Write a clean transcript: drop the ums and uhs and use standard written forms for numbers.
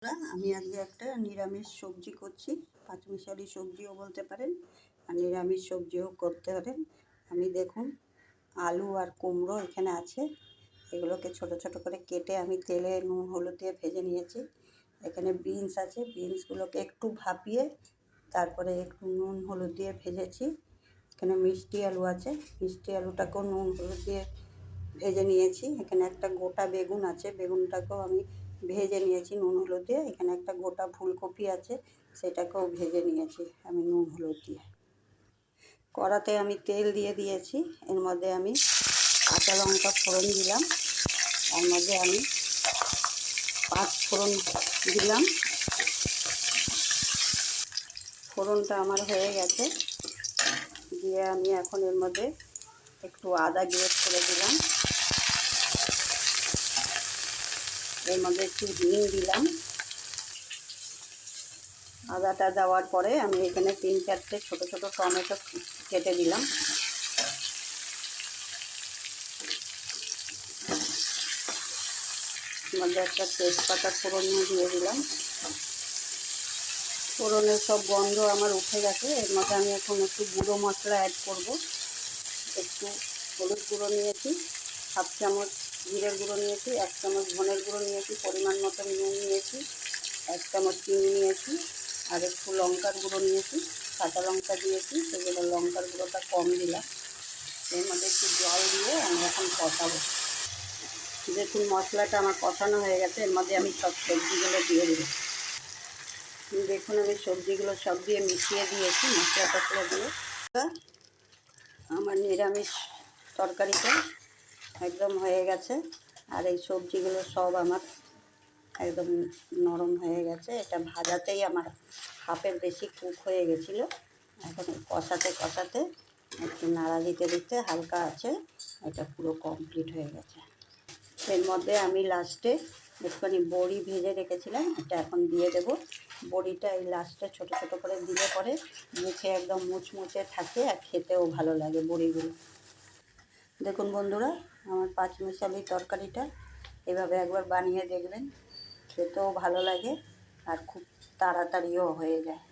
আমি আজকে একটা নিরামিষ সবজি করছি, পাঁচমিশালি সবজিও বলতে পারেন আর নিরামিষ সবজিও করতে পারেন। আমি দেখুন আলু আর কুমড়ো এখানে আছে, এগুলোকে ছোট ছোট করে কেটে আমি তেলে নুন হলুদ দিয়ে ভেজে নিয়েছি। এখানে বিনস আছে, বিনসগুলোকে একটু ভাপিয়ে তারপরে একটু নুন হলুদ দিয়ে ভেজেছি। এখানে মিষ্টি আলু আছে, মিষ্টি আলুটাকেও নুন হলুদ দিয়ে ভেজে নিয়েছি। এখানে একটা গোটা বেগুন আছে, বেগুনটাকেও আমি ভেজে নিয়েছি নুন হলুদ দিয়ে। এখানে একটা গোটা ফুলকপি আছে, সেটাকেও ভেজে নিয়েছি আমি নুন হলুদ দিয়ে। কড়াতে আমি তেল দিয়ে দিয়েছি, এর মধ্যে আমি কাঁচা লঙ্কা ফোড়ন দিলাম, এর মধ্যে আমি 5 ফোড়ন দিলাম। ফোড়নটা আমার হয়ে গেছে, দিয়ে আমি এখন এর মধ্যে একটু আদা গ্রেট করে দিলাম, এর মধ্যে একটু হিং দিলাম। আদাটা দেওয়ার পরে আমি এখানে 3-4টে ছোটো ছোটো টমেটো কেটে দিলাম। মধ্যে একটা তেজপাতা ফোড়ন দিয়ে দিলাম। ফোড়নের সব গন্ধ আমার উঠে গেছে, এর মধ্যে আমি এখন একটু গুঁড়ো মশলা অ্যাড করব। একটু হলুদ গুঁড়ো নিয়েছি, 1/2 চামচ জিরের গুঁড়ো নিয়েছি, 1 চামচ ধনের গুঁড়ো নিয়েছি, পরিমাণ মতো নুন নিয়েছি, 1 চামচ চিনি নিয়েছি, আর একটু লঙ্কার গুঁড়ো নিয়েছি, কাঁচা লঙ্কা দিয়েছি, সেগুলো লঙ্কার গুঁড়োটা কম দিলাম। এর মধ্যে একটু জল দিয়ে আমি এখন কষাবো। দেখুন মশলাটা আমার কষানো হয়ে গেছে, এর মধ্যে আমি সব সবজিগুলো দিয়ে দিই। দেখুন আমি সবজিগুলো সব দিয়ে মিশিয়ে দিয়েছি মশলা টশলা দিয়ে। আমার নিরামিষ তরকারিটা একদম হয়ে গেছে, আর এই সবজিগুলো সব আমার একদম নরম হয়ে গেছে। এটা ভাজাতেই আমার হাফের বেশি কুক হয়ে গেছিলো। এখন কষাতে কষাতে একটু নাড়া দিতে দিতে হালকা আছে, এটা পুরো কমপ্লিট হয়ে গেছে। এর মধ্যে আমি লাস্টে একটুখানি বড়ি ভেজে রেখেছিলাম, এটা এখন দিয়ে দেব। বড়িটা এই লাস্টে ছোটো ছোটো করে দিলে পরে মুখে একদম মুচমুচে থাকে আর খেতেও ভালো লাগে বড়িগুলো। দেখুন বন্ধুরা, আমার পাঁচমিশালি তরকারিটা এভাবে একবার বানিয়ে দেখবেন, খেতেও ভালো লাগে আর খুব তাড়াতাড়িও হয়ে যায়।